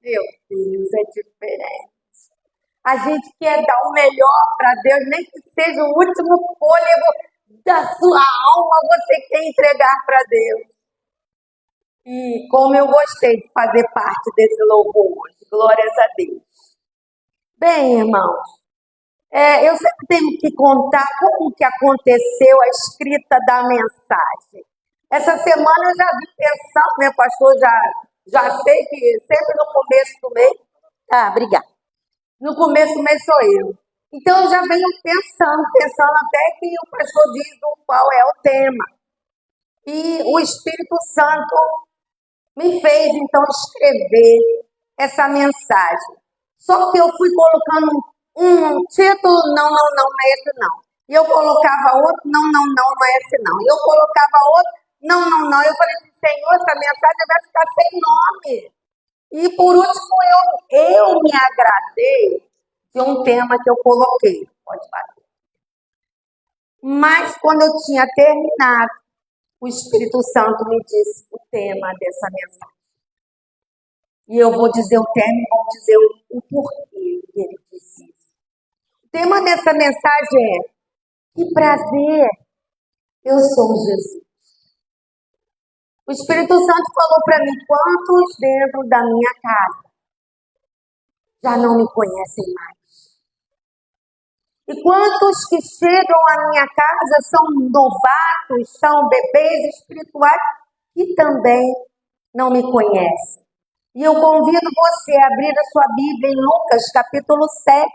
Meu Deus, é diferente. A gente quer dar o melhor para Deus, nem que seja o último fôlego da sua alma, você quer entregar para Deus. E como eu gostei de fazer parte desse louvor hoje, glórias a Deus. Bem, irmãos, eu sempre tenho que contar como que aconteceu a escrita da mensagem. Essa semana eu já vim pensando, né, pastor? Já sei que sempre no começo do mês... obrigada. No começo do mês sou eu. Então eu já venho pensando até que o pastor diz qual é o tema. E o Espírito Santo me fez, então, escrever essa mensagem. Só que eu fui colocando um título, não é esse não. E eu colocava outro, não é esse não. E eu colocava outro, não. Eu falei assim, Senhor, essa mensagem vai ficar sem nome. E por último, eu me agradei de um tema que eu coloquei. Pode bater. Mas quando eu tinha terminado, o Espírito Santo me disse o tema dessa mensagem. E eu vou dizer o tema e vou dizer o porquê que ele disse isso. O tema dessa mensagem é: que prazer, eu sou Jesus. O Espírito Santo falou para mim: quantos dentro da minha casa já não me conhecem mais? E quantos que chegam à minha casa são novatos, são bebês espirituais que também não me conhecem? E eu convido você a abrir a sua Bíblia em Lucas, capítulo 7,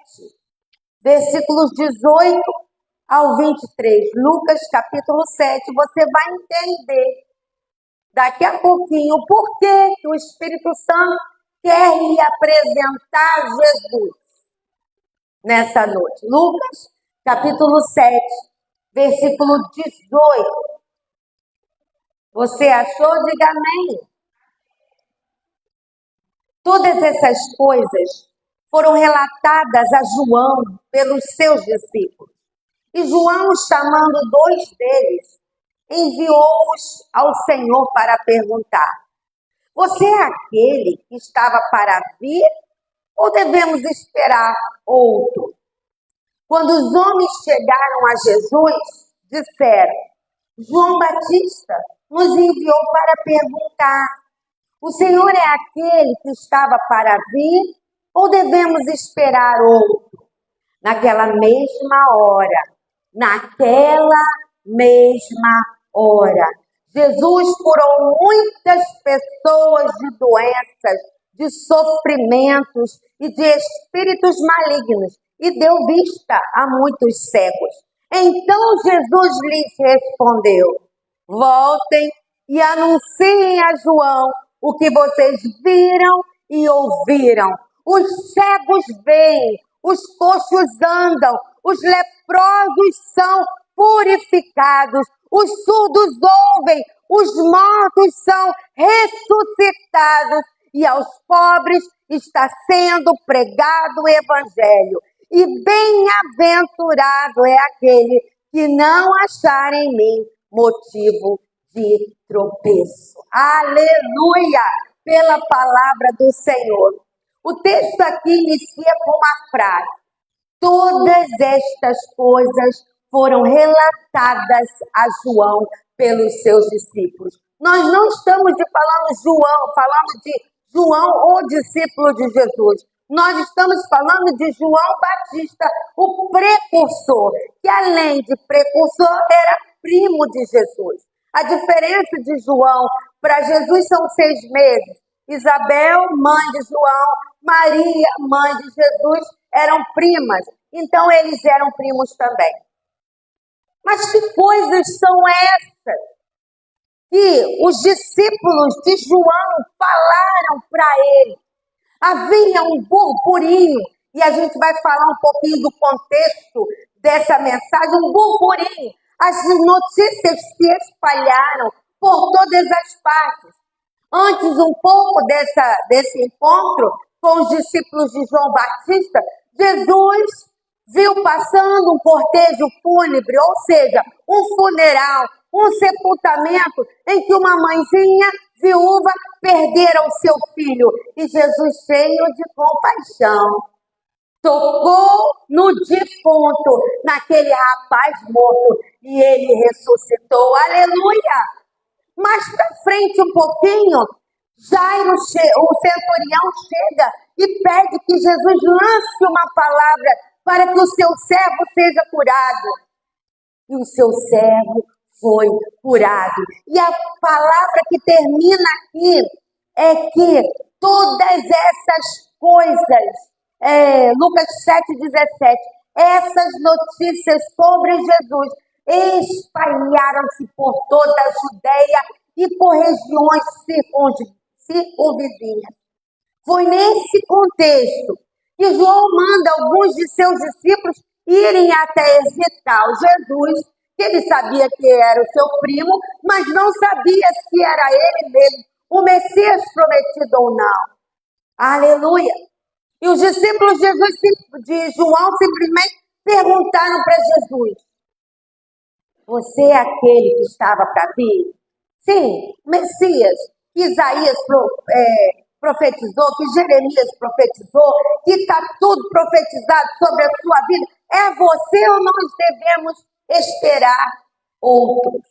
versículos 18 ao 23. Lucas, capítulo 7, você vai entender daqui a pouquinho o porquê que o Espírito Santo quer lhe apresentar Jesus nessa noite. Lucas, capítulo 7, versículo 18. Você achou? Diga amém. Todas essas coisas foram relatadas a João pelos seus discípulos. E João, chamando dois deles, enviou-os ao Senhor para perguntar: você é aquele que estava para vir ou devemos esperar outro? Quando os homens chegaram a Jesus, disseram: João Batista nos enviou para perguntar: o Senhor é aquele que estava para vir ou devemos esperar outro? Naquela mesma hora, Jesus curou muitas pessoas de doenças, de sofrimentos e de espíritos malignos e deu vista a muitos cegos. Então Jesus lhes respondeu: voltem e anunciem a João o que vocês viram e ouviram. Os cegos veem, os coxos andam, os leprosos são purificados, os surdos ouvem, os mortos são ressuscitados e aos pobres está sendo pregado o evangelho. E bem-aventurado é aquele que não achar em mim motivo de tropeço. Aleluia! Pela palavra do Senhor. O texto aqui inicia com uma frase: todas estas coisas foram relatadas a João pelos seus discípulos. Nós não estamos falando de João ou discípulo de Jesus. Nós estamos falando de João Batista, o precursor, que além de precursor era primo de Jesus. A diferença de João para Jesus são 6 meses. Isabel, mãe de João, Maria, mãe de Jesus, eram primas. Então eles eram primos também. Mas que coisas são essas que os discípulos de João falaram para ele? Havia um burburinho, e a gente vai falar um pouquinho do contexto dessa mensagem, um burburinho. As notícias se espalharam por todas as partes. Antes um pouco desse encontro com os discípulos de João Batista, Jesus viu passando um cortejo fúnebre, ou seja, um funeral, um sepultamento, em que uma mãezinha viúva perdera o seu filho. E Jesus, cheio de compaixão, tocou no defunto, naquele rapaz morto, e ele ressuscitou. Aleluia! Mais para frente um pouquinho, Jairo, o centurião, chega e pede que Jesus lance uma palavra para que o seu servo seja curado. E o seu servo foi curado. E a palavra que termina aqui é que todas essas coisas, Lucas 7,17, essas notícias sobre Jesus espalharam-se por toda a Judeia e por regiões circunvizinhas. Foi nesse contexto que João manda alguns de seus discípulos irem até visitar o Jesus, que ele sabia que era o seu primo, mas não sabia se era ele mesmo, o Messias prometido ou não. Aleluia! E os discípulos de João simplesmente perguntaram para Jesus: você é aquele que estava para vir? Sim, Messias, que Isaías profetizou, que Jeremias profetizou, que está tudo profetizado sobre a sua vida. É você ou nós devemos esperar outro?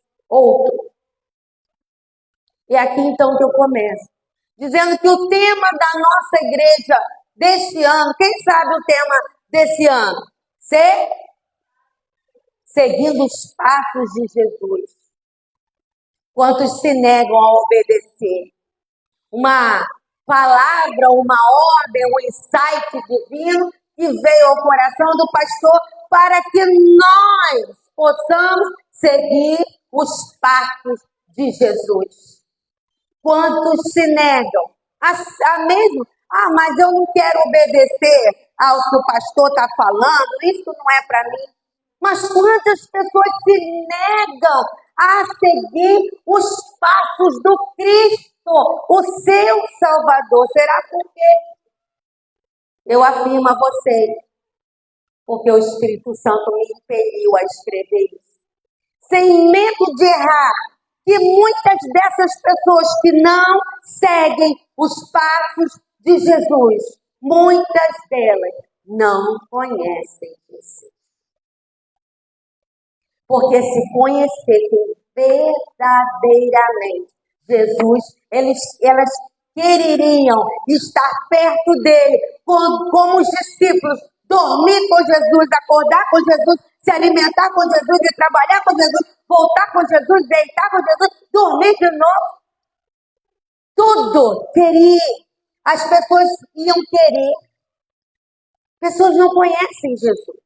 E aqui então que eu começo, dizendo que o tema da nossa igreja deste ano, quem sabe o tema desse ano? Seguindo os passos de Jesus. Quantos se negam a obedecer? Uma palavra, uma ordem, um insight divino que veio ao coração do pastor para que nós possamos seguir os passos de Jesus. Quantos se negam? Mas eu não quero obedecer ao que o pastor está falando, isso não é para mim. Mas quantas pessoas se negam a seguir os passos do Cristo, o seu Salvador? Será por quê? Eu afirmo a vocês, porque o Espírito Santo me impeliu a escrever isso. Sem medo de errar, que muitas dessas pessoas que não seguem os passos de Jesus, muitas delas não conhecem Jesus. Porque se conhecessem verdadeiramente Jesus, elas quereriam estar perto dele, como os discípulos, dormir com Jesus, acordar com Jesus, se alimentar com Jesus, e trabalhar com Jesus, voltar com Jesus, deitar com Jesus, dormir de novo. Tudo queria. As pessoas iam querer. Pessoas não conhecem Jesus.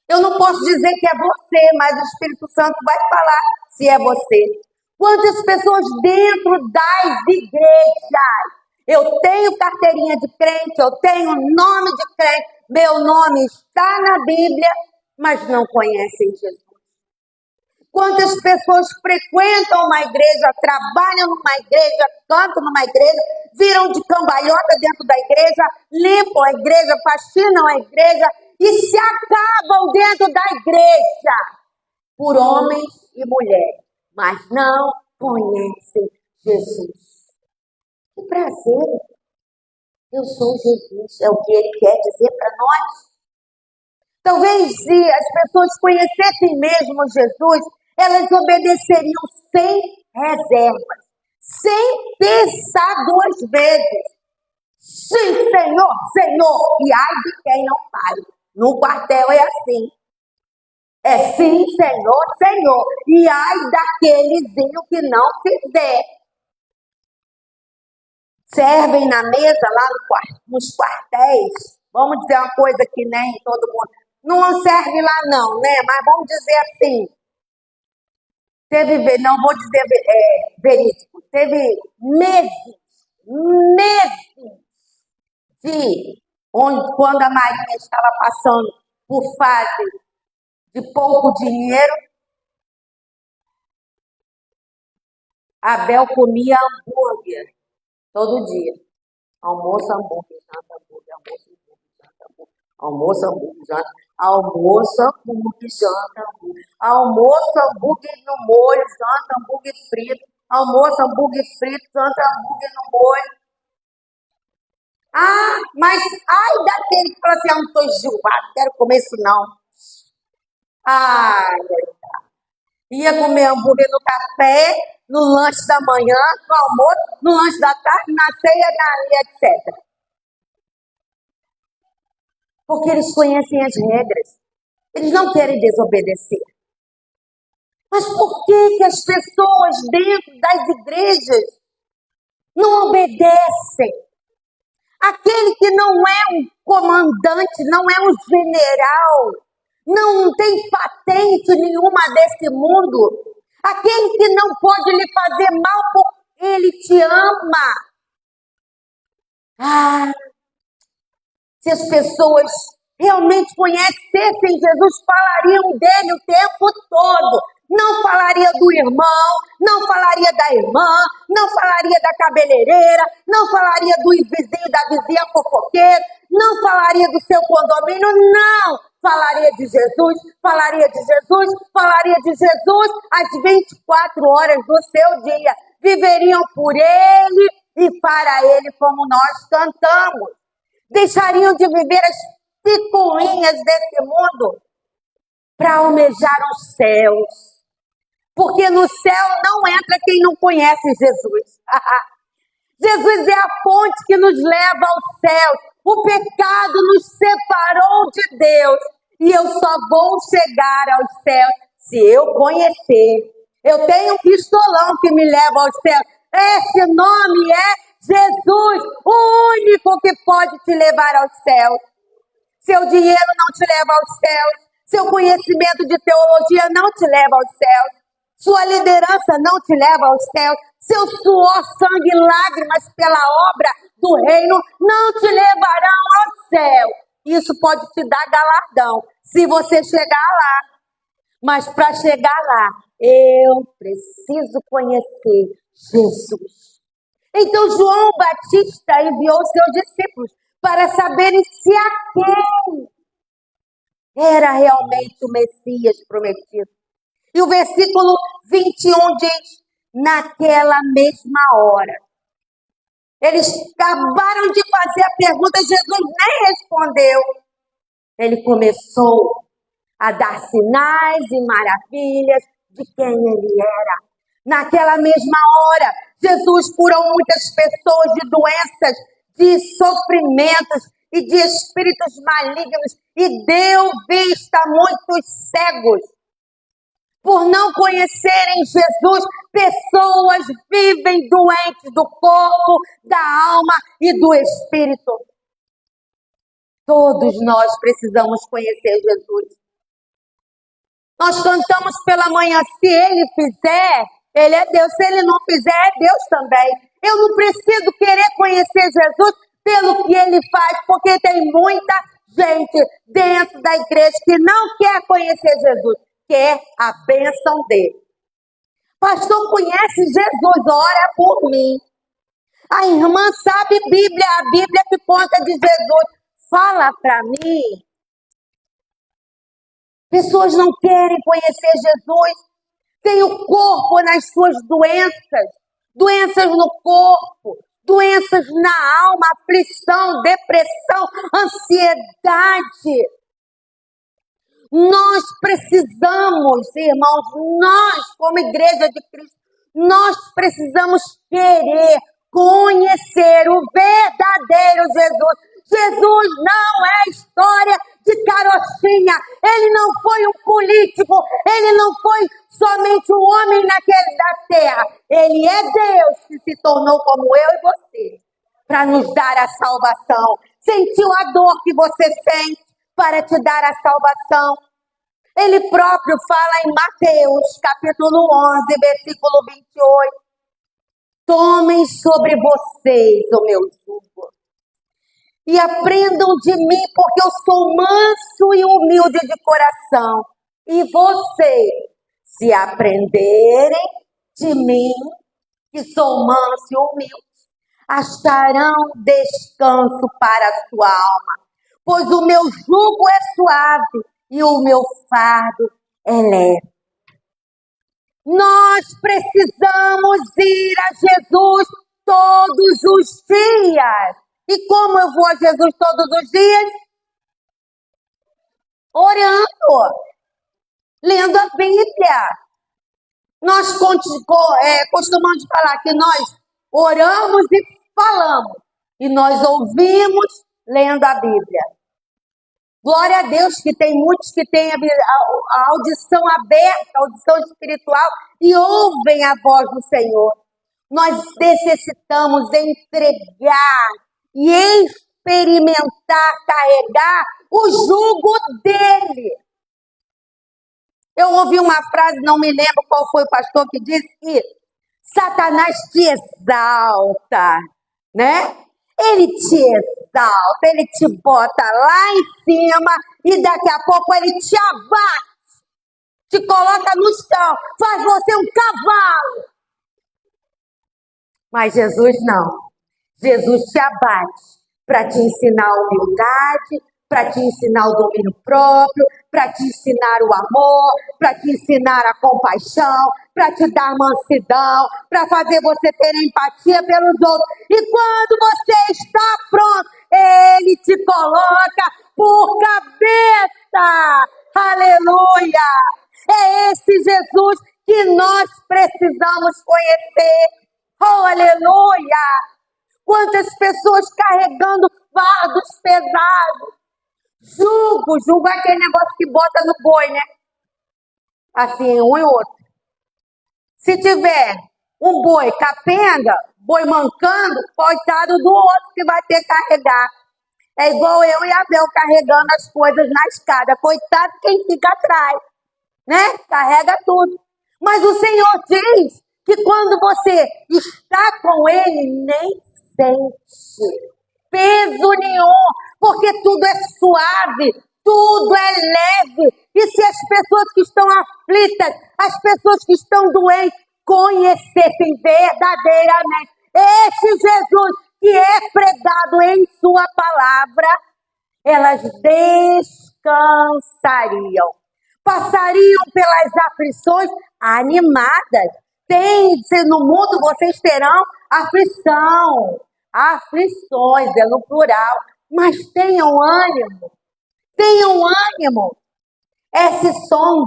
Eu não posso dizer que é você, mas o Espírito Santo vai falar se é você. Quantas pessoas dentro das igrejas? Eu tenho carteirinha de crente, eu tenho nome de crente, meu nome está na Bíblia, mas não conhecem Jesus. Quantas pessoas frequentam uma igreja, trabalham numa igreja, cantam numa igreja, viram de cambalhota dentro da igreja, limpam a igreja, faxinam a igreja e se acabam dentro da igreja por homens e mulheres, mas não conhecem Jesus. Que prazer! Eu sou Jesus, é o que ele quer dizer para nós. Talvez se as pessoas conhecessem mesmo Jesus, elas obedeceriam sem reservas, sem pensar duas vezes. Sim, Senhor, Senhor, e ai de quem não fale. No quartel é assim. É sim, Senhor, Senhor, e ai daquelezinho que não fizer. Servem na mesa lá nos quartéis. Vamos dizer uma coisa que nem todo mundo. Não serve lá não, né? Mas vamos dizer assim. Não vou dizer verídico. Teve meses quando a Marinha estava passando por fase de pouco dinheiro, Abel comia hambúrguer todo dia. Almoço, hambúrguer, janta, hambúrguer, almoço, hambúrguer, janta, almoço, hambúrguer, janta, almoço, hambúrguer no molho, janta, hambúrguer frito. almoço, hambúrguer frito, tanto hambúrguer no molho. Ah, mas ai daquele que fala assim, não estou enjoado, quero comer isso não. Ai, ia comer hambúrguer no café, no lanche da manhã, no almoço, no lanche da tarde, na ceia, etc. Porque eles conhecem as regras. Eles não querem desobedecer. Mas por que as pessoas dentro das igrejas não obedecem? Aquele que não é um comandante, não é um general, não tem patente nenhuma desse mundo, aquele que não pode lhe fazer mal porque ele te ama. Ah, se as pessoas realmente conhecessem Jesus, falariam dele o tempo todo. Não falaria do irmão, não falaria da irmã, não falaria da cabeleireira, não falaria do vizinho, da vizinha fofoqueira, não falaria do seu condomínio, não! Falaria de Jesus, falaria de Jesus, falaria de Jesus às 24 horas do seu dia. Viveriam por ele e para ele, como nós cantamos. Deixariam de viver as picuinhas desse mundo para almejar os céus. Porque no céu não entra quem não conhece Jesus. Jesus é a ponte que nos leva ao céu. O pecado nos separou de Deus. E eu só vou chegar aos céus se eu conhecer. Eu tenho um pistolão que me leva aos céus. Esse nome é Jesus, o único que pode te levar aos céus. Seu dinheiro não te leva aos céus. Seu conhecimento de teologia não te leva aos céus. Sua liderança não te leva aos céus. Seu suor, sangue e lágrimas pela obra do reino não te levarão ao céu. Isso pode te dar galardão se você chegar lá. Mas para chegar lá, eu preciso conhecer Jesus. Então João Batista enviou seus discípulos para saberem se aquele era realmente o Messias prometido. E o versículo 21 diz, naquela mesma hora. Eles acabaram de fazer a pergunta, Jesus nem respondeu. Ele começou a dar sinais e maravilhas de quem ele era. Naquela mesma hora, Jesus curou muitas pessoas de doenças, de sofrimentos e de espíritos malignos e deu vista a muitos cegos. Por não conhecerem Jesus, pessoas vivem doentes do corpo, da alma e do espírito. Todos nós precisamos conhecer Jesus. Nós cantamos pela manhã, se Ele fizer, Ele é Deus. Se Ele não fizer, é Deus também. Eu não preciso querer conhecer Jesus pelo que Ele faz, porque tem muita gente dentro da igreja que não quer conhecer Jesus, quer a bênção dele. Pastor, conhece Jesus, ora por mim. A irmã sabe Bíblia, a Bíblia que conta de Jesus. Fala para mim. Pessoas não querem conhecer Jesus. Tem o corpo nas suas doenças. Doenças no corpo. Doenças na alma, aflição, depressão, ansiedade. Nós precisamos, irmãos, nós como igreja de Cristo, nós precisamos querer conhecer o verdadeiro Jesus. Jesus não é história de carochinha, ele não foi um político, ele não foi somente um homem naquele da terra, ele é Deus que se tornou como eu e você, para nos dar a salvação. Sentiu a dor que você sente para te dar a salvação. Ele próprio fala em Mateus, capítulo 11, versículo 28. Tomem sobre vocês o meu jugo e aprendam de mim, porque eu sou manso e humilde de coração. E vocês, se aprenderem de mim, que sou manso e humilde, acharão descanso para a sua alma, pois o meu jugo é suave e o meu fardo é leve. Nós precisamos ir a Jesus todos os dias. E como eu vou a Jesus todos os dias? Orando, lendo a Bíblia. Nós costumamos falar que nós oramos e falamos. E nós ouvimos lendo a Bíblia. Glória a Deus que tem muitos que têm a audição aberta, a audição espiritual, e ouvem a voz do Senhor. Nós necessitamos entregar e experimentar, carregar o jugo dele. Eu ouvi uma frase, não me lembro qual foi o pastor que disse que Satanás te exalta, né? Ele te exalta, ele te bota lá em cima e daqui a pouco ele te abate, te coloca no chão, faz você um cavalo. Mas Jesus não. Jesus te abate para te ensinar a humildade, para te ensinar o domínio próprio, para te ensinar o amor, para te ensinar a compaixão, para te dar mansidão, para fazer você ter empatia pelos outros. E quando você está pronto, ele te coloca por cabeça. Aleluia! É esse Jesus que nós precisamos conhecer. Oh, aleluia! Quantas pessoas carregando fardos pesados. Jugo é aquele negócio que bota no boi, né? Assim, um e outro. Se tiver um boi capenga, boi mancando, coitado do outro que vai ter que carregar. É igual eu e Abel carregando as coisas na escada. Coitado quem fica atrás, né? Carrega tudo. Mas o Senhor diz que quando você está com Ele, nem sente peso nenhum, porque tudo é suave, tudo é leve. E se as pessoas que estão aflitas, as pessoas que estão doentes, conhecessem verdadeiramente esse Jesus que é pregado em sua palavra, elas descansariam, passariam pelas aflições animadas. No mundo vocês terão aflição, aflições, é no plural, mas tenham ânimo, tenham ânimo. Esse song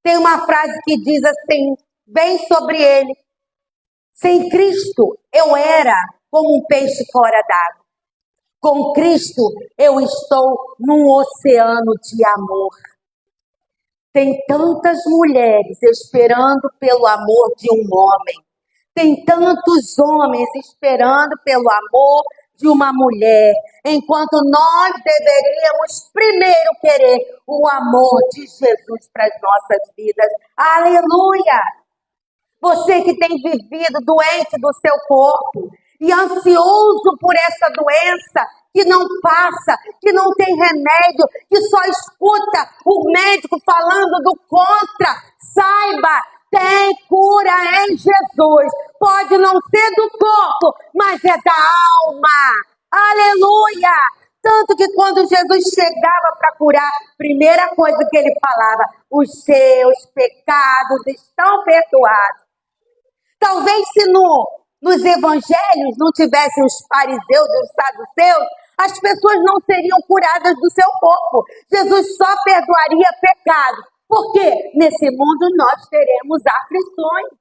tem uma frase que diz assim, bem sobre ele: sem Cristo eu era como um peixe fora d'água, com Cristo eu estou num oceano de amor. Tem tantas mulheres esperando pelo amor de um homem. Tem tantos homens esperando pelo amor de uma mulher. Enquanto nós deveríamos primeiro querer o amor de Jesus para as nossas vidas. Aleluia! Você que tem vivido doente do seu corpo e ansioso por essa doença que não passa, que não tem remédio, que só escuta o médico falando do contra. Saiba, tem cura em Jesus. Pode não ser do corpo, mas é da alma. Aleluia! Tanto que quando Jesus chegava para curar, primeira coisa que ele falava: os seus pecados estão perdoados. Talvez se nos evangelhos não tivessem os fariseus e os saduceus, as pessoas não seriam curadas do seu corpo. Jesus só perdoaria pecados. Porque nesse mundo nós teremos aflições.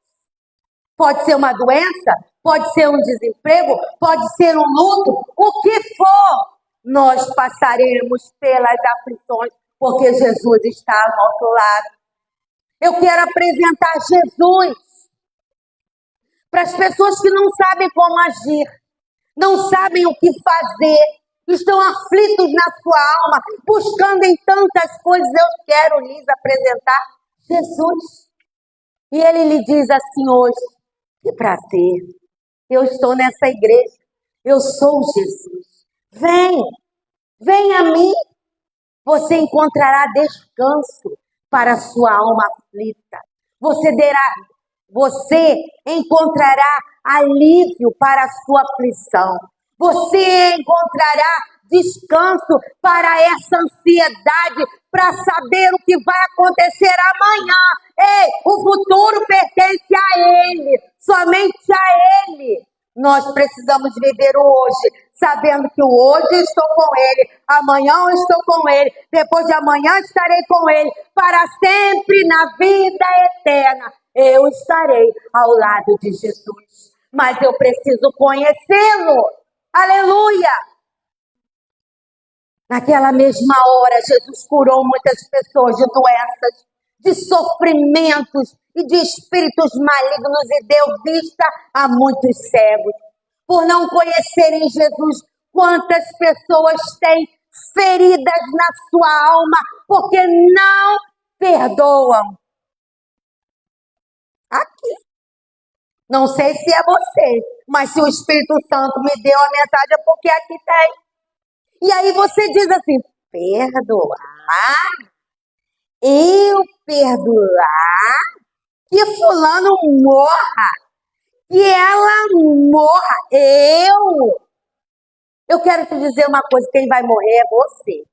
Pode ser uma doença, pode ser um desemprego, pode ser um luto, o que for. Nós passaremos pelas aflições, porque Jesus está ao nosso lado. Eu quero apresentar Jesus para as pessoas que não sabem como agir, não sabem o que fazer, estão aflitos na sua alma, buscando em tantas coisas. Eu quero lhes apresentar Jesus. E ele lhe diz assim hoje: que prazer, eu estou nessa igreja, eu sou Jesus. Vem a mim, você encontrará descanso para a sua alma aflita. Você encontrará alívio para a sua aflição. Você encontrará descanso para essa ansiedade, para saber o que vai acontecer amanhã. Ei, o futuro pertence a Ele, somente a Ele. Nós precisamos viver o hoje, sabendo que o hoje eu estou com Ele, amanhã eu estou com Ele, depois de amanhã estarei com Ele, para sempre na vida eterna. Eu estarei ao lado de Jesus, mas eu preciso conhecê-lo. Aleluia! Naquela mesma hora, Jesus curou muitas pessoas de doenças, de sofrimentos e de espíritos malignos e deu vista a muitos cegos. Por não conhecerem Jesus, quantas pessoas têm feridas na sua alma porque não perdoam. Aqui. Não sei se é você, mas se o Espírito Santo me deu a mensagem é porque aqui tem. E aí você diz assim, perdoar? Eu perdoar? Que fulano morra? Que ela morra? Eu quero te dizer uma coisa, quem vai morrer é você.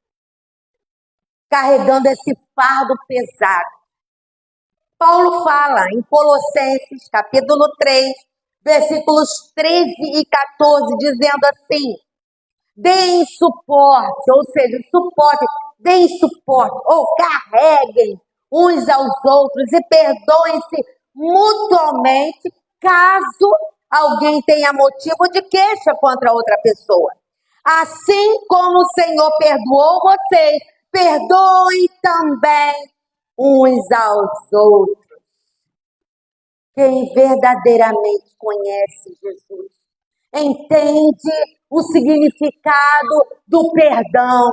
Carregando esse fardo pesado. Paulo fala em Colossenses, capítulo 3, versículos 13 e 14, dizendo assim, deem suporte, ou seja, deem suporte, ou carreguem uns aos outros e perdoem-se mutuamente, caso alguém tenha motivo de queixa contra outra pessoa. Assim como o Senhor perdoou vocês, perdoem também uns aos outros. Quem verdadeiramente conhece Jesus entende o significado do perdão.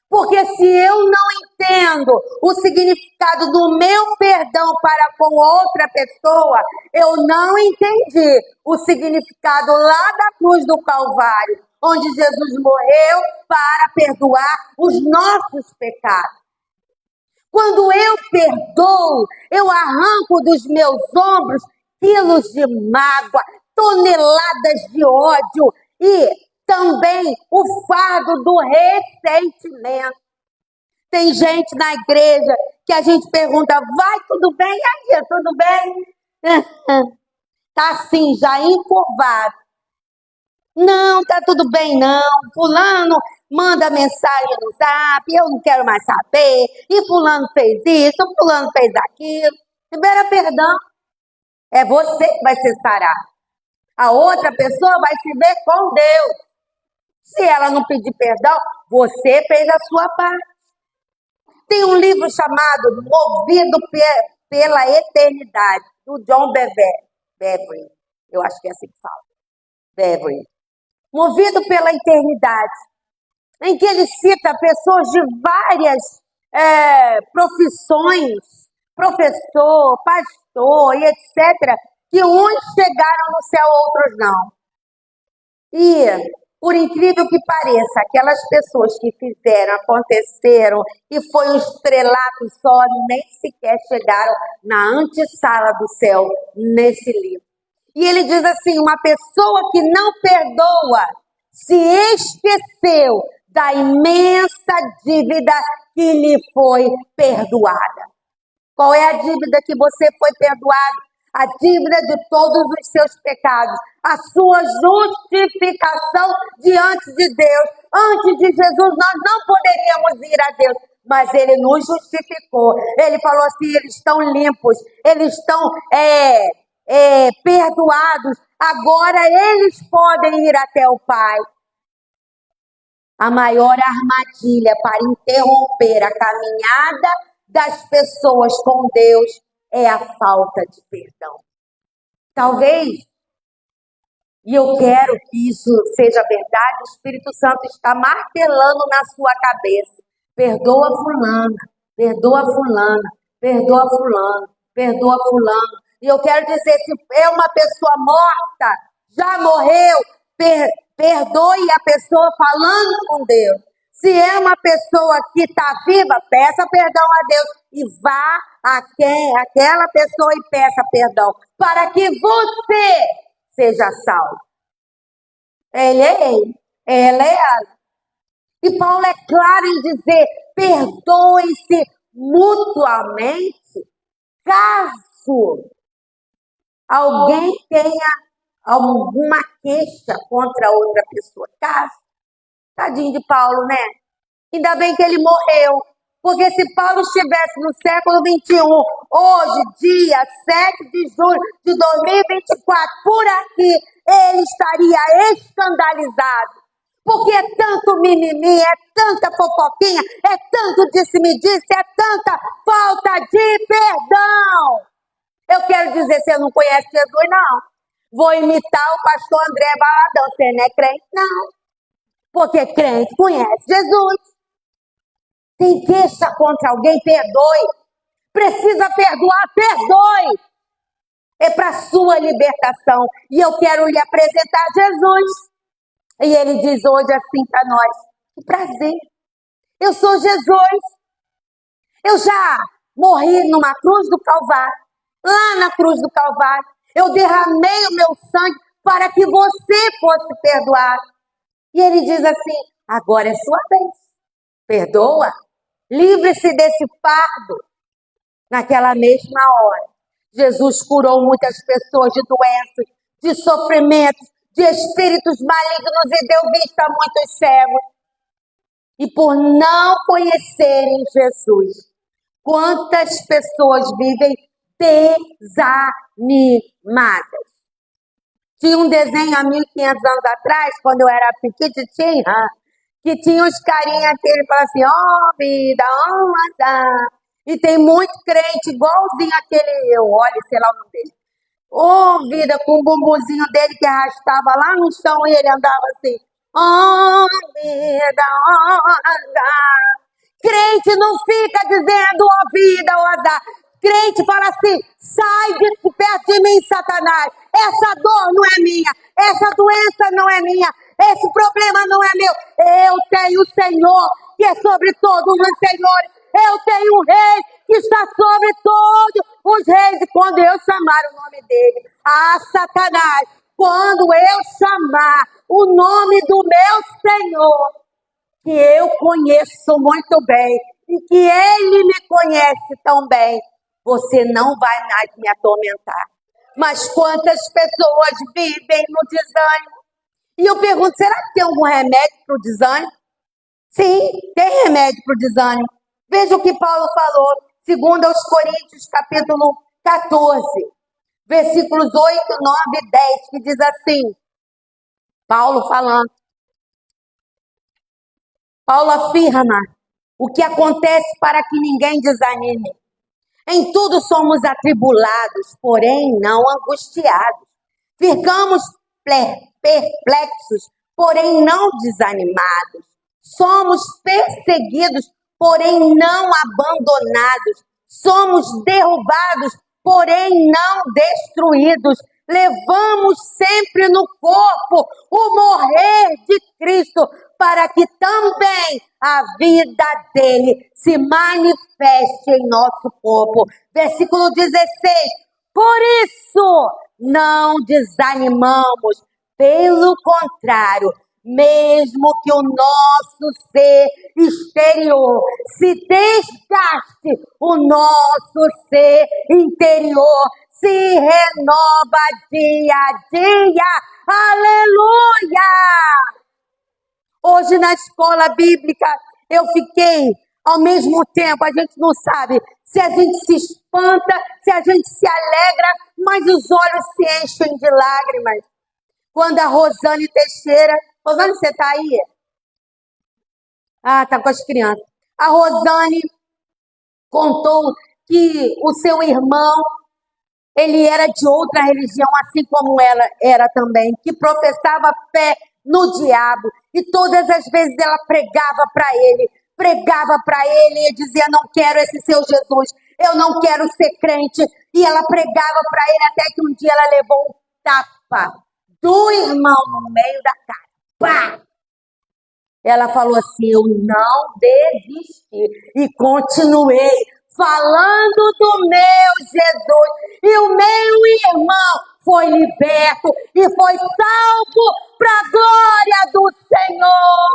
Porque se eu não entendo o significado do meu perdão para com outra pessoa, eu não entendi o significado lá da cruz do Calvário, onde Jesus morreu para perdoar os nossos pecados. Quando eu perdoo, eu arranco dos meus ombros quilos de mágoa, toneladas de ódio e também o fardo do ressentimento. Tem gente na igreja que a gente pergunta, vai tudo bem? E aí, tudo bem? Tá assim, já encurvado. Não, tá tudo bem não. Fulano manda mensagem no zap, eu não quero mais saber. E fulano fez isso, fulano fez aquilo. Libera perdão. É você que vai ser sarado. A outra pessoa vai se ver com Deus. Se ela não pedir perdão, você fez a sua parte. Tem um livro chamado Movido pela Eternidade, do John Bevere. Eu acho que é assim que fala. Bevere. Movido pela Eternidade, em que ele cita pessoas de várias profissões, professor, pastor e etc., que uns chegaram no céu, outros não. E, por incrível que pareça, aquelas pessoas que fizeram, aconteceram, e foi um estrelato só, nem sequer chegaram na antessala do céu, nesse livro. E ele diz assim, uma pessoa que não perdoa, se esqueceu da imensa dívida que lhe foi perdoada. Qual é a dívida que você foi perdoado? A dívida de todos os seus pecados, a sua justificação diante de Deus. Antes de Jesus, nós não poderíamos ir a Deus, mas Ele nos justificou. Ele falou assim, eles estão limpos, eles estão perdoados, agora eles podem ir até o Pai. A maior armadilha para interromper a caminhada das pessoas com Deus é a falta de perdão. Talvez, e eu quero que isso seja verdade, o Espírito Santo está martelando na sua cabeça. Perdoa fulana, perdoa fulana, perdoa fulano, perdoa fulano. E eu quero dizer, se é uma pessoa morta, já morreu, perdoe a pessoa falando com Deus. Se é uma pessoa que está viva, peça perdão a Deus e vá a aquela pessoa e peça perdão, para que você seja salvo. Ele é ele, ela é ela. E Paulo é claro em dizer: perdoem-se mutuamente, caso alguém tenha alguma queixa contra outra pessoa. Caso. Tadinho de Paulo, né? Ainda bem que ele morreu. Porque se Paulo estivesse no século XXI, hoje, dia 7 de julho de 2024, por aqui, ele estaria escandalizado. Porque é tanto mimimi, é tanta fofoquinha, é tanto disse-me-disse, é tanta falta de perdão. Eu quero dizer, você não conhece Jesus, não. Vou imitar o pastor André Baladão. Você não é crente? Não. Porque crente conhece Jesus. Tem queixa contra alguém? Perdoe. Precisa perdoar? Perdoe. É para sua libertação. E eu quero lhe apresentar Jesus. E ele diz hoje assim para nós: que prazer. Eu sou Jesus. Eu já morri numa cruz do Calvário. Lá na cruz do Calvário, eu derramei o meu sangue para que você fosse perdoado. E ele diz assim: agora é sua vez. Perdoa. Livre-se desse fardo. Naquela mesma hora, Jesus curou muitas pessoas de doenças, de sofrimentos, de espíritos malignos e deu vista a muitos cegos. E por não conhecerem Jesus, quantas pessoas vivem desanimadas. Tinha um desenho há 1500 anos atrás, quando eu era pequitinha, que tinha uns carinha que ele falava assim: ó vida, ó azar. E tem muito crente igualzinho aquele, eu olho, sei lá o nome dele. Ô vida, com o bumbumzinho dele que arrastava lá no chão e ele andava assim: ó vida, ó azar. Crente não fica dizendo ó vida, ó azar. Crente fala assim: sai de perto de mim, Satanás. Essa dor não é minha, essa doença não é minha, esse problema não é meu. Eu tenho o Senhor, que é sobre todos os senhores. Eu tenho um rei que está sobre todos os reis. E quando eu chamar o nome dele, Satanás, quando eu chamar o nome do meu Senhor, que eu conheço muito bem e que ele me conhece tão bem, você não vai mais me atormentar. Mas quantas pessoas vivem no desânimo? E eu pergunto, será que tem algum remédio para o desânimo? Sim, tem remédio para o desânimo. Veja o que Paulo falou, segundo aos Coríntios, capítulo 14, versículos 8, 9 e 10, que diz assim, Paulo falando. Paulo afirma o que acontece para que ninguém desanime. Em tudo somos atribulados, porém não angustiados. Ficamos perplexos, porém não desanimados. Somos perseguidos, porém não abandonados. Somos derrubados, porém não destruídos. Levamos sempre no corpo o morrer de Cristo, para que também a vida dele se manifeste em nosso corpo. Versículo 16. Por isso, não desanimamos. Pelo contrário, mesmo que o nosso ser exterior se desgaste, o nosso ser interior se renova dia a dia. Aleluia! Hoje na escola bíblica eu fiquei, ao mesmo tempo, a gente não sabe se a gente se espanta, se a gente se alegra, mas os olhos se enchem de lágrimas. Quando a Rosane Teixeira... Rosane, você está aí? Tá com as crianças. A Rosane contou que o seu irmão, ele era de outra religião, assim como ela era também, que professava fé no diabo. E todas as vezes ela pregava para ele e dizia: não quero esse seu Jesus, eu não quero ser crente. E ela pregava para ele até que um dia ela levou um tapa do irmão no meio da cara. Pá! Ela falou assim: eu não desisti e continuei falando do meu Jesus. E o meu irmão foi liberto e foi salvo para a glória do Senhor.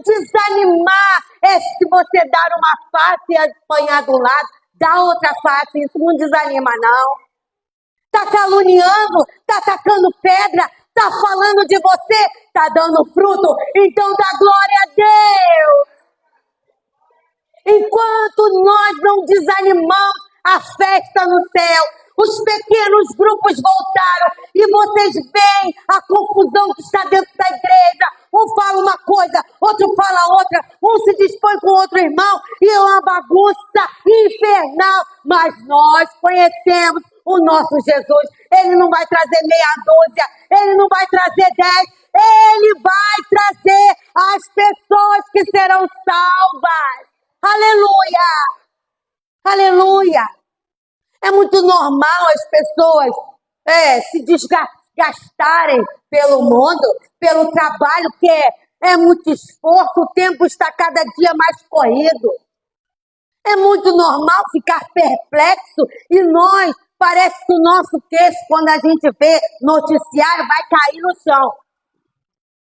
desanimar é se você dar uma face e apanhar do lado, dá outra face, isso não desanima, não. Tá caluniando, tá tacando pedra, tá falando de você, tá dando fruto, então dá glória a Deus. Enquanto nós não desanimamos, a festa no céu, os pequenos grupos voltaram e vocês veem a confusão que está dentro da igreja. Um fala uma coisa, outro fala outra, um se dispõe com outro irmão e é uma bagunça infernal. Mas nós conhecemos o nosso Jesus. Ele não vai trazer meia dúzia, ele não vai trazer 10, ele vai trazer as pessoas que serão salvas. Aleluia! Aleluia! É muito normal as pessoas se desgastarem pelo mundo, pelo trabalho, que é muito esforço, o tempo está cada dia mais corrido. É muito normal ficar perplexo e nós, parece que o nosso queixo, quando a gente vê noticiário, vai cair no chão.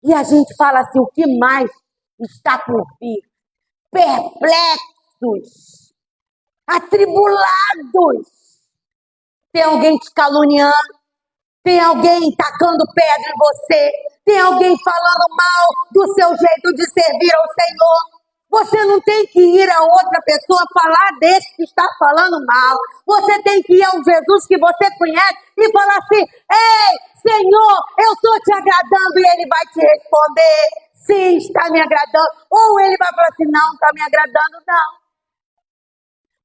E a gente fala assim, o que mais está por vir? Perplexos, atribulados. Tem alguém te caluniando, tem alguém tacando pedra em você, tem alguém falando mal do seu jeito de servir ao Senhor. Você não tem que ir a outra pessoa falar desse que está falando mal. Você tem que ir ao Jesus que você conhece e falar assim, ei, Senhor, eu estou te agradando, e Ele vai te responder, sim, está me agradando. Ou Ele vai falar assim, não está me agradando, não.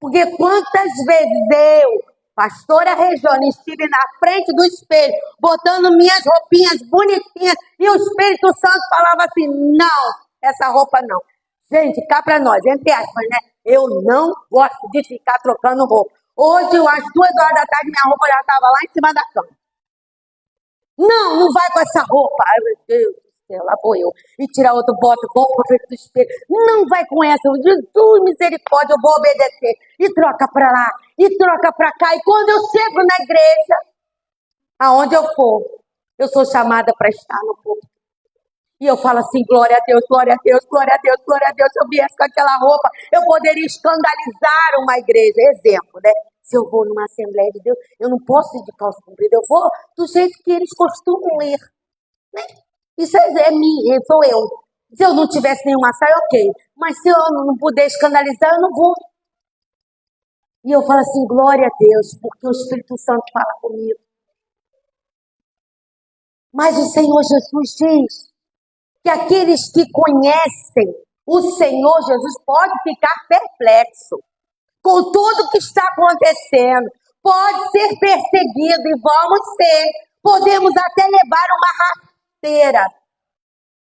Porque quantas vezes eu, pastora Regiane, estive na frente do espelho, botando minhas roupinhas bonitinhas, e o Espírito Santo falava assim, não, essa roupa não. Gente, cá para nós, entre aspas, né? Eu não gosto de ficar trocando roupa. Hoje, às 2h da tarde, minha roupa já estava lá em cima da cama. Não, não vai com essa roupa. Ai, meu Deus do céu, lá vou eu. E tirar outro, boto, vou para frente do espelho. Não vai com essa. Jesus, misericórdia, eu vou obedecer. E troca para lá, e troca para cá. E quando eu chego na igreja, aonde eu for, eu sou chamada para estar no púlpito. E eu falo assim, glória a Deus, glória a Deus, glória a Deus, glória a Deus. Se eu viesse com aquela roupa, eu poderia escandalizar uma igreja. Exemplo, né? Se eu vou numa Assembleia de Deus, eu não posso ir de calça comprida. Eu vou do jeito que eles costumam ir. Né? Isso é mim, sou eu. Se eu não tivesse nenhuma saia, ok. Mas se eu não puder escandalizar, eu não vou. E eu falo assim, glória a Deus, porque o Espírito Santo fala comigo. Mas o Senhor Jesus diz que aqueles que conhecem o Senhor Jesus podem ficar perplexos com tudo que está acontecendo. Pode ser perseguido e vamos ser. Podemos até levar uma rasteira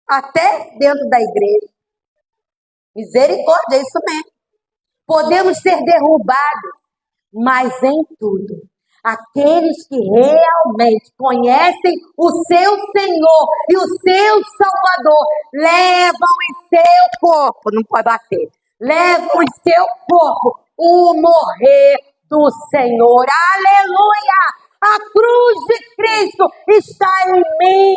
até dentro da igreja. Misericórdia, é isso mesmo. Podemos ser derrubados, mas em tudo, aqueles que realmente conhecem o seu Senhor e o seu Salvador, levam em seu corpo, não pode bater, levam em seu corpo o morrer do Senhor. Aleluia! A cruz de Cristo está em mim.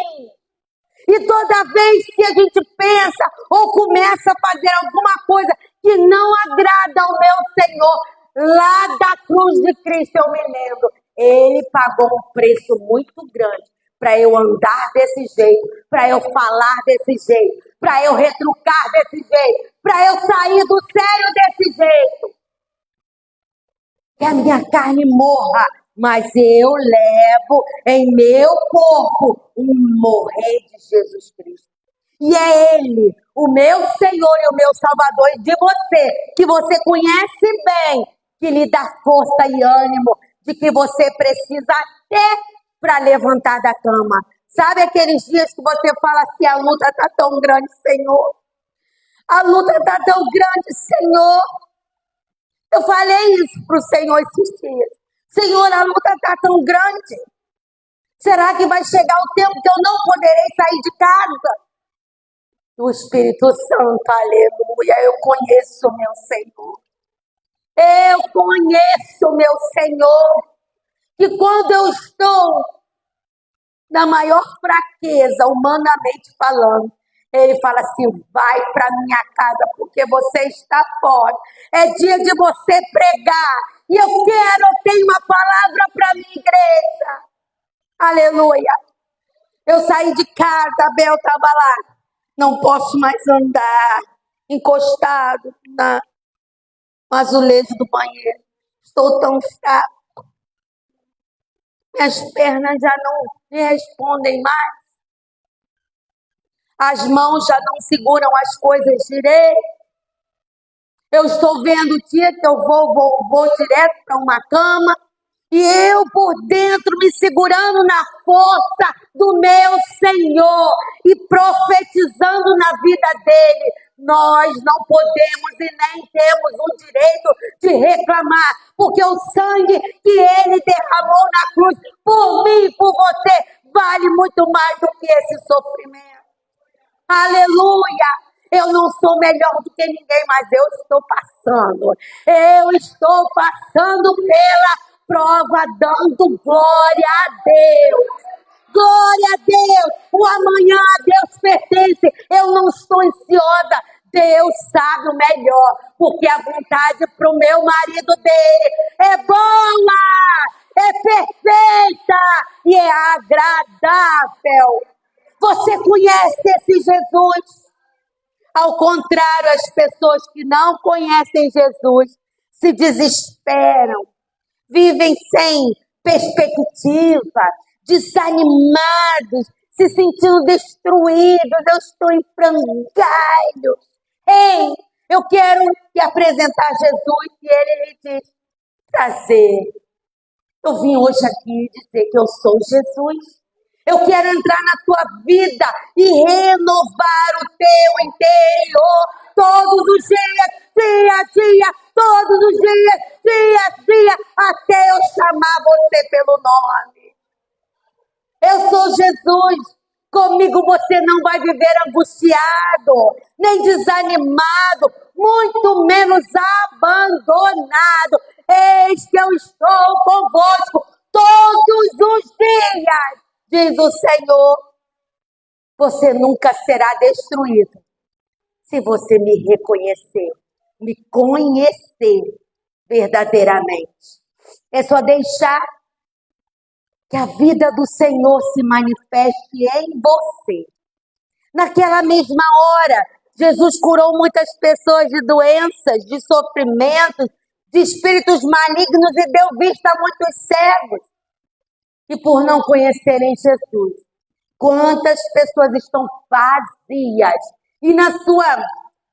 E toda vez que a gente pensa ou começa a fazer alguma coisa que não agrada ao meu Senhor, lá da cruz de Cristo eu me lembro, Ele pagou um preço muito grande para eu andar desse jeito, para eu falar desse jeito, para eu retrucar desse jeito, para eu sair do sério desse jeito. Que a minha carne morra, mas eu levo em meu corpo o morrer de Jesus Cristo. E é Ele, o meu Senhor e o meu Salvador, e de você, que você conhece bem, que lhe dá força e ânimo, de que você precisa ter para levantar da cama. Sabe aqueles dias que você fala assim, a luta está tão grande, Senhor? A luta está tão grande, Senhor. Eu falei isso para o Senhor esses dias. Senhor, a luta está tão grande. Será que vai chegar o tempo que eu não poderei sair de casa? O Espírito Santo, aleluia, eu conheço o meu Senhor. Eu conheço o meu Senhor. Que quando eu estou na maior fraqueza, humanamente falando, Ele fala assim: vai para minha casa, porque você está fora. É dia de você pregar. E eu tenho uma palavra para minha igreja. Aleluia. Eu saí de casa, Abel estava lá. Não posso mais andar encostado no azulejo do banheiro. Estou tão fraco. Minhas pernas já não me respondem mais. As mãos já não seguram as coisas direito. Eu estou vendo o dia que eu vou direto para uma cama. E eu por dentro me segurando na força do meu Senhor e profetizando na vida dele. Nós não podemos e nem temos o direito de reclamar, porque o sangue que ele derramou na cruz por mim e por você vale muito mais do que esse sofrimento. Aleluia! Eu não sou melhor do que ninguém, mas eu estou passando. Eu estou passando pela prova, dando glória a Deus. Glória a Deus! O amanhã a Deus pertence. Eu não estou ansiosa. Deus sabe o melhor, porque a vontade para o meu marido dele é boa, é perfeita e é agradável. Você conhece esse Jesus? Ao contrário, as pessoas que não conhecem Jesus se desesperam, vivem sem perspectiva, desanimados, se sentindo destruídos. Eu estou em frangalhos. Ei, eu quero te apresentar Jesus e ele lhe diz: prazer, eu vim hoje aqui dizer que eu sou Jesus. Eu quero entrar na tua vida e renovar o teu interior todos os dias, dia a dia, todos os dias, dia a dia, até eu chamar você pelo nome. Eu sou Jesus. Comigo você não vai viver angustiado, nem desanimado, muito menos abandonado. Eis que eu estou convosco todos os dias, diz o Senhor. Você nunca será destruído se você me reconhecer, me conhecer verdadeiramente. É só deixar que a vida do Senhor se manifeste em você. Naquela mesma hora, Jesus curou muitas pessoas de doenças, de sofrimentos, de espíritos malignos e deu vista a muitos cegos. E por não conhecerem Jesus, quantas pessoas estão vazias e na sua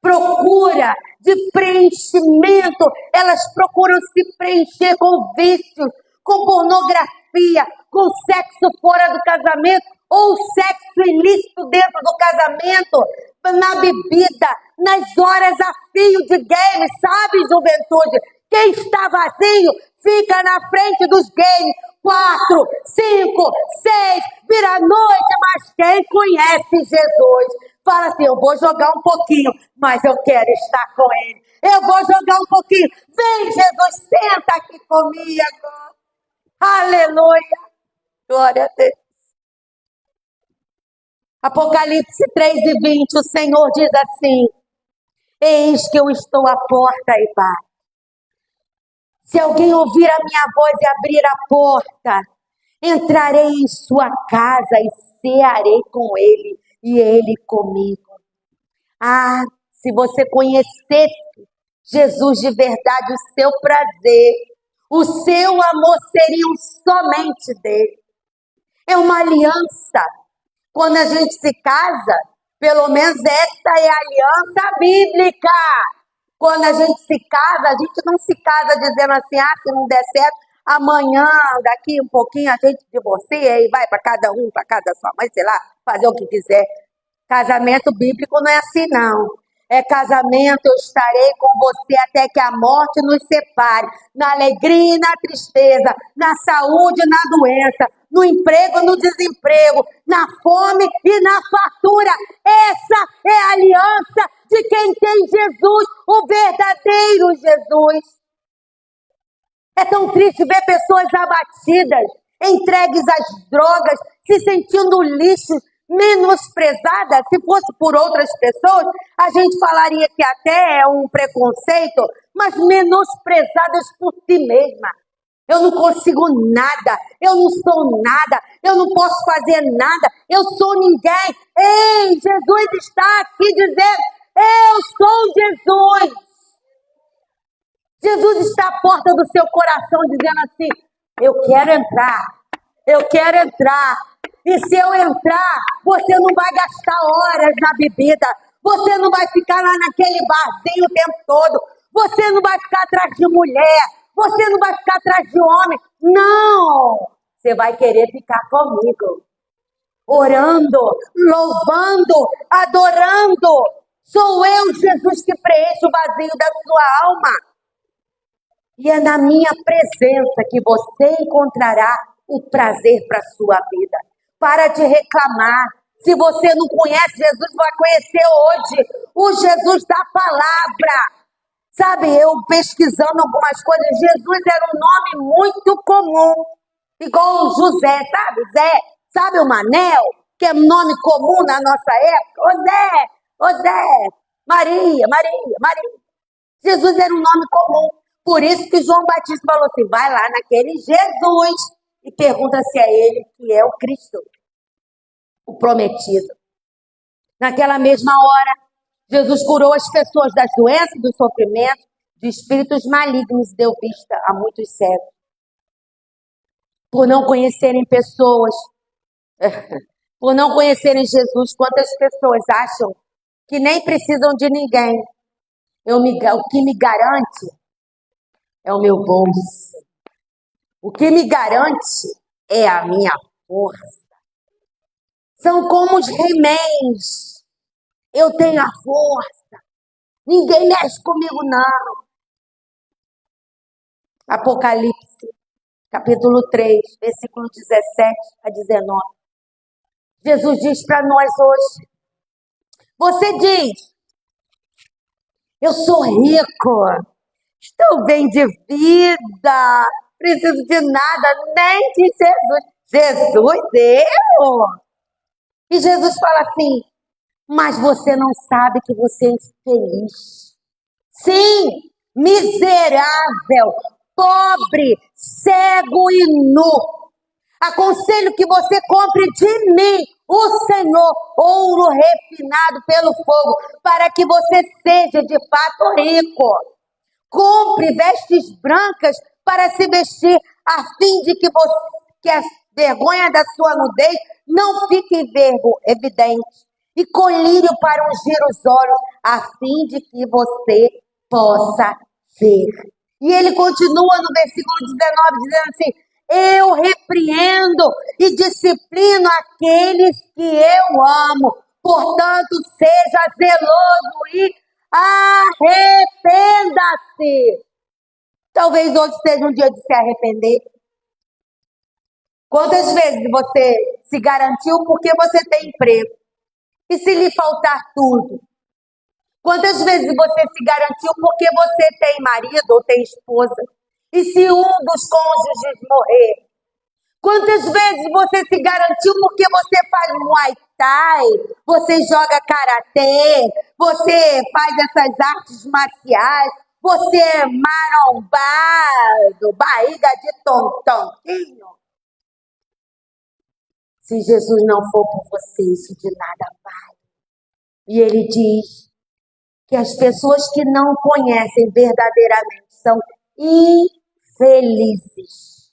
procura de preenchimento, elas procuram se preencher com vícios, com pornografia, com sexo fora do casamento ou sexo ilícito dentro do casamento, na bebida, nas horas a fio de games, sabe, juventude? Quem está vazio fica na frente dos games. 4, 5, 6, vira a noite, mas quem conhece Jesus fala assim: eu vou jogar um pouquinho, mas eu quero estar com ele. Eu vou jogar um pouquinho. Vem, Jesus, senta aqui comigo. Aleluia. Glória a Deus. Apocalipse 3:20, o Senhor diz assim: eis que eu estou à porta e bato. Se alguém ouvir a minha voz e abrir a porta, entrarei em sua casa e cearei com ele e ele comigo. Ah, se você conhecesse Jesus de verdade, o seu prazer, o seu amor seriam somente dele. É uma aliança. Quando a gente se casa, pelo menos essa é a aliança bíblica. Quando a gente se casa, a gente não se casa dizendo assim: ah, se não der certo, amanhã, daqui um pouquinho, a gente divorcia e vai para cada um, para cada sua mãe, sei lá, fazer o que quiser. Casamento bíblico não é assim, não. É casamento, eu estarei com você até que a morte nos separe. Na alegria e na tristeza, na saúde e na doença, no emprego e no desemprego, na fome e na fartura. Essa é a aliança de quem tem Jesus, o verdadeiro Jesus. É tão triste ver pessoas abatidas, entregues às drogas, se sentindo lixo, menosprezada. Se fosse por outras pessoas, a gente falaria que até é um preconceito, mas menosprezadas por si mesma. Eu não consigo nada, eu não sou nada, eu não posso fazer nada, eu sou ninguém. Ei, Jesus está aqui dizendo, eu sou Jesus. Jesus está à porta do seu coração dizendo assim, eu quero entrar, eu quero entrar. E se eu entrar, você não vai gastar horas na bebida, você não vai ficar lá naquele barzinho o tempo todo, você não vai ficar atrás de mulher, você não vai ficar atrás de homem. Não! Você vai querer ficar comigo, orando, louvando, adorando. Sou eu, Jesus, que preencho o vazio da sua alma. E é na minha presença que você encontrará o prazer para a sua vida. Para de reclamar. Se você não conhece Jesus, vai conhecer hoje o Jesus da palavra. Sabe, eu pesquisando algumas coisas, Jesus era um nome muito comum. Igual o José, sabe? Zé, sabe o Manel? Que é nome comum na nossa época. Ô Zé, Maria, Maria, Maria. Jesus era um nome comum. Por isso que João Batista falou assim, vai lá naquele Jesus e pergunta se é ele que é o Cristo, o prometido. Naquela mesma hora, Jesus curou as pessoas das doenças, do sofrimento, de espíritos malignos e deu vista a muitos cegos. Por não conhecerem pessoas, por não conhecerem Jesus, quantas pessoas acham que nem precisam de ninguém. O que me garante é o meu bolso. O que me garante é a minha força. São como os remédios. Eu tenho a força. Ninguém mexe comigo, não. Apocalipse, capítulo 3, versículo 17 a 19. Jesus diz para nós hoje. Você diz, eu sou rico, estou bem de vida, preciso de nada, nem de Jesus. Jesus, eu? E Jesus fala assim, mas você não sabe que você é infeliz. Sim, miserável, pobre, cego e nu. Aconselho que você compre de mim, o Senhor, ouro refinado pelo fogo, para que você seja de fato rico. Compre vestes brancas para se vestir, a fim de que a vergonha da sua nudez não fique evidente. E com lírio para ungir os olhos, a fim de que você possa ver. E ele continua no versículo 19, dizendo assim, eu repreendo e disciplino aqueles que eu amo. Portanto, seja zeloso e arrependa-se. Talvez hoje seja um dia de se arrepender. Quantas vezes você se garantiu porque você tem emprego? E se lhe faltar tudo? Quantas vezes você se garantiu porque você tem marido ou tem esposa? E se um dos cônjuges morrer? Quantas vezes você se garantiu porque você faz Muay Thai, você joga karatê, você faz essas artes marciais, você é marombado, barriga de tontinho? Se Jesus não for por você, isso de nada vale. E ele diz que as pessoas que não conhecem verdadeiramente são infelizes.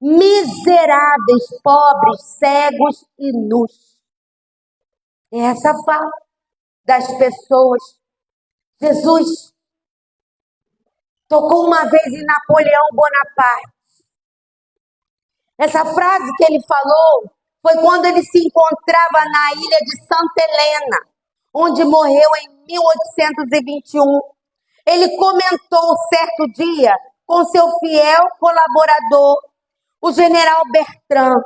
Miseráveis, pobres, cegos e nus. É essa fala das pessoas. Jesus tocou uma vez em Napoleão Bonaparte. Essa frase que ele falou foi quando ele se encontrava na ilha de Santa Helena, onde morreu em 1821. Ele comentou certo dia com seu fiel colaborador, o general Bertrand.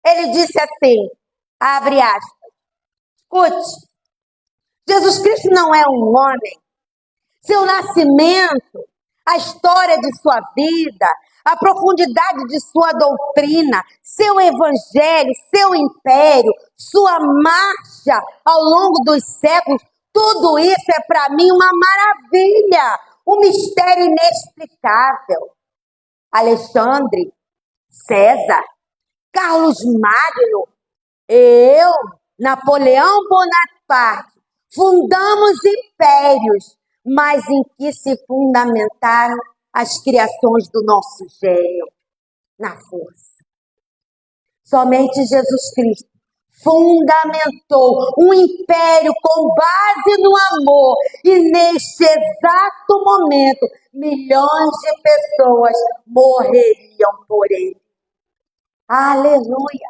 Ele disse assim, abre aspas, escute, Jesus Cristo não é um homem. Seu nascimento, a história de sua vida, a profundidade de sua doutrina, seu evangelho, seu império, sua marcha ao longo dos séculos, tudo isso é para mim uma maravilha, um mistério inexplicável. Alexandre, César, Carlos Magno, eu, Napoleão Bonaparte, fundamos impérios, mas em que se fundamentaram as criações do nosso gênio? Na força. Somente Jesus Cristo fundamentou um império com base no amor, e neste exato momento, milhões de pessoas morreriam por ele. Aleluia!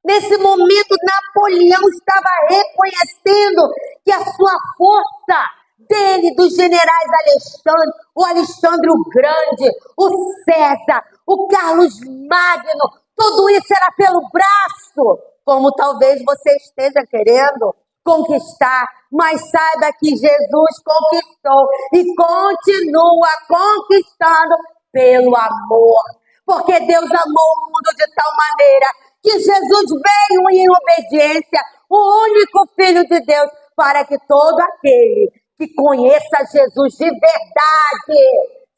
Nesse momento, Napoleão estava reconhecendo que a sua força dele, dos generais Alexandre, o Alexandre o Grande, o César, o Carlos Magno, tudo isso era pelo braço, como talvez você esteja querendo conquistar, mas saiba que Jesus conquistou e continua conquistando pelo amor, porque Deus amou o mundo de tal maneira que Jesus veio em obediência, o único Filho de Deus, para que todo aquele que conheça Jesus de verdade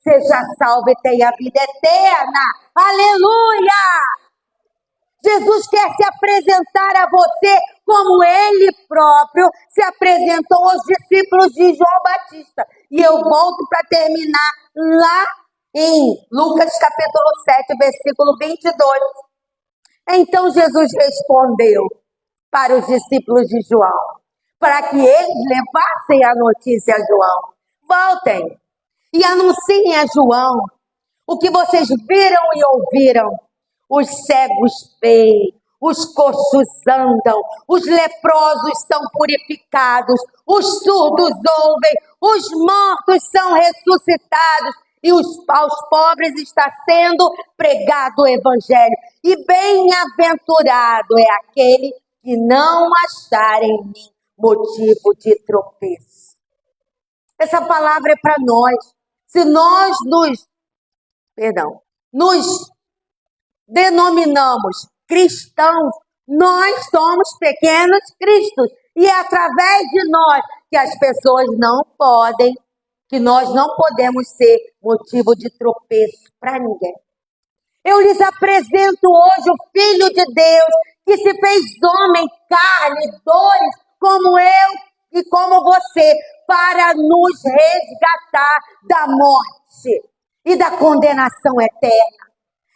seja salvo e tenha vida eterna. Aleluia! Jesus quer se apresentar a você como Ele próprio se apresentou aos discípulos de João Batista. E eu volto para terminar lá em Lucas capítulo 7, versículo 22. Então Jesus respondeu para os discípulos de João, para que eles levassem a notícia a João. Voltem e anunciem a João o que vocês viram e ouviram. Os cegos veem, os coxos andam, os leprosos são purificados, os surdos ouvem, os mortos são ressuscitados, e aos pobres está sendo pregado o evangelho. E bem-aventurado é aquele que não achar em mim motivo de tropeço. Essa palavra é para nós. Se nós nos denominamos cristãos, nós somos pequenos cristos. E é através de nós que as pessoas que nós não podemos ser motivo de tropeço para ninguém. Eu lhes apresento hoje o Filho de Deus, que se fez homem, carne, dores, como eu e como você, para nos resgatar da morte e da condenação eterna.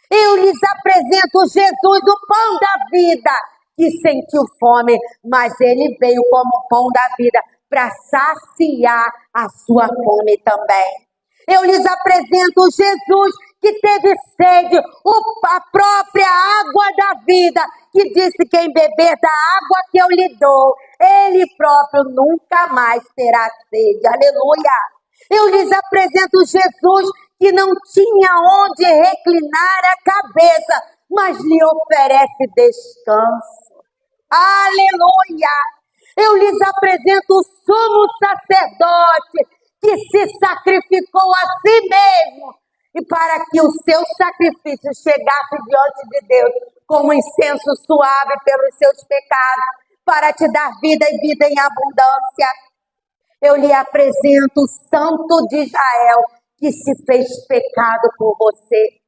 Eu lhes apresento Jesus, o pão da vida, que sentiu fome, mas ele veio como pão da vida para saciar a sua fome também. Eu lhes apresento Jesus, que teve sede, a própria água da vida, que disse: quem beber da água que eu lhe dou, ele próprio nunca mais terá sede. Aleluia! Eu lhes apresento Jesus, que não tinha onde reclinar a cabeça, mas lhe oferece descanso. Aleluia! Eu lhes apresento o sumo sacerdote, que se sacrificou a si mesmo, e para que o seu sacrifício chegasse diante de Deus como incenso suave pelos seus pecados, para te dar vida e vida em abundância. Eu lhe apresento o Santo de Israel, que se fez pecado por você.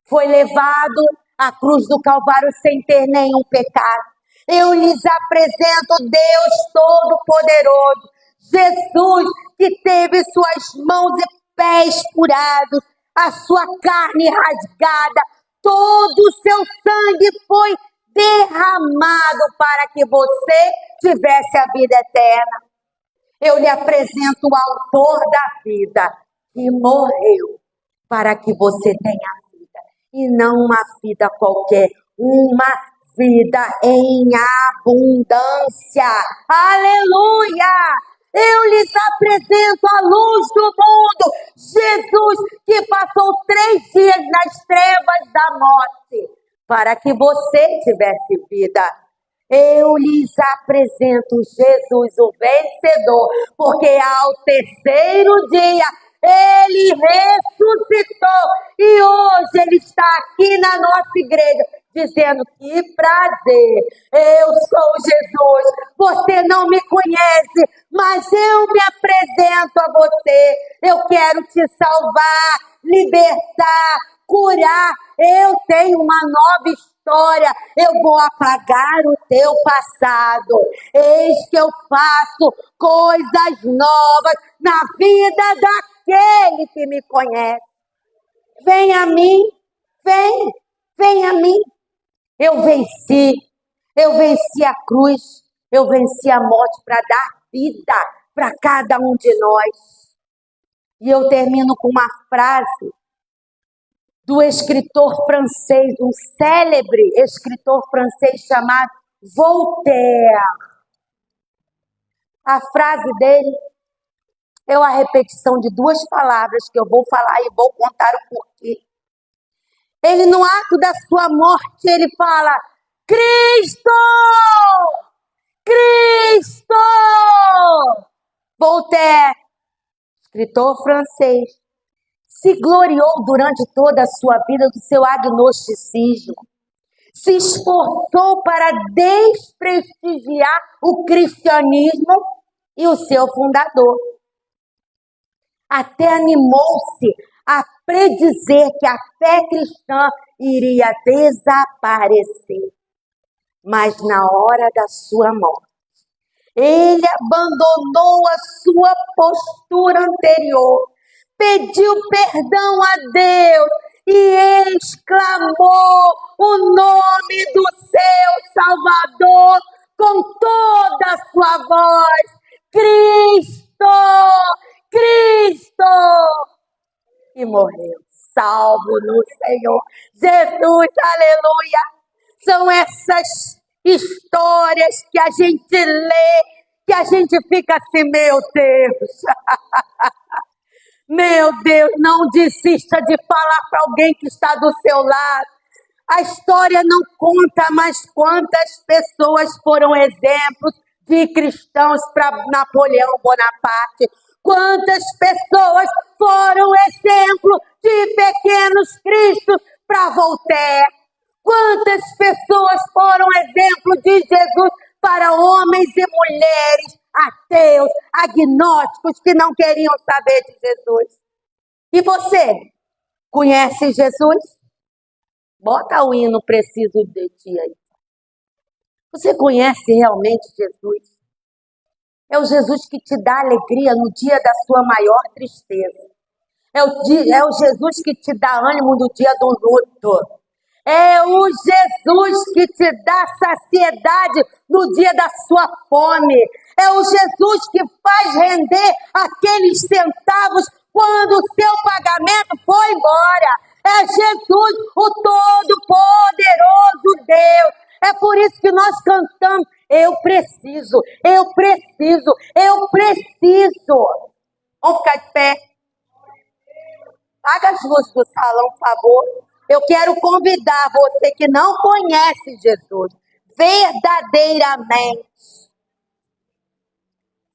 Foi levado à cruz do Calvário sem ter nenhum pecado. Eu lhes apresento Deus Todo-Poderoso, Jesus, que teve suas mãos e pés furados, a sua carne rasgada, todo o seu sangue foi derramado para que você tivesse a vida eterna. Eu lhe apresento o autor da vida, que morreu para que você tenha vida, e não uma vida qualquer, uma vida em abundância. Aleluia! Eu lhes apresento a luz do mundo, Jesus, que passou 3 dias nas trevas da morte, para que você tivesse vida. Eu lhes apresento Jesus, o vencedor, porque ao terceiro dia Ele ressuscitou e hoje ele está aqui na nossa igreja dizendo: que prazer, eu sou Jesus, você não me conhece, mas eu me apresento a você, eu quero te salvar, libertar, curar, eu tenho uma nova história, eu vou apagar o teu passado, eis que eu faço coisas novas na vida daquele que me conhece. Vem a mim, vem a mim. Eu venci a cruz, eu venci a morte para dar vida para cada um de nós. E eu termino com uma frase do escritor francês, um célebre escritor francês chamado Voltaire. A frase dele é a repetição de duas palavras que eu vou falar e vou contar o porquê. Ele, no ato da sua morte, ele fala: Cristo! Cristo! Voltaire, escritor francês, se gloriou durante toda a sua vida do seu agnosticismo. Se esforçou para desprestigiar o cristianismo e o seu fundador. Até animou-se a predizer que a fé cristã iria desaparecer. Mas na hora da sua morte, ele abandonou a sua postura anterior, pediu perdão a Deus e exclamou o nome do seu Salvador com toda a sua voz: Cristo! Cristo! E morreu, salvo no Senhor Jesus, aleluia! São essas histórias que a gente lê, que a gente fica assim: meu Deus, meu Deus, não desista de falar para alguém que está do seu lado. A história não conta, mas quantas pessoas foram exemplos de cristãos para Napoleão Bonaparte. Quantas pessoas foram exemplo de pequenos cristos para Voltaire. Quantas pessoas foram exemplo de Jesus para homens e mulheres ateus, agnósticos, que não queriam saber de Jesus. E você, conhece Jesus? Bota o hino Preciso de Ti aí. Você conhece realmente Jesus? É o Jesus que te dá alegria no dia da sua maior tristeza. É o Jesus que te dá ânimo no dia do luto. É o Jesus que te dá saciedade no dia da sua fome. É o Jesus que faz render aqueles centavos quando o seu pagamento foi embora. É Jesus, o Todo-Poderoso Deus. É por isso que nós cantamos: eu preciso, eu preciso, eu preciso. Vamos ficar de pé. Apaga as luzes do salão, por favor. Eu quero convidar você que não conhece Jesus verdadeiramente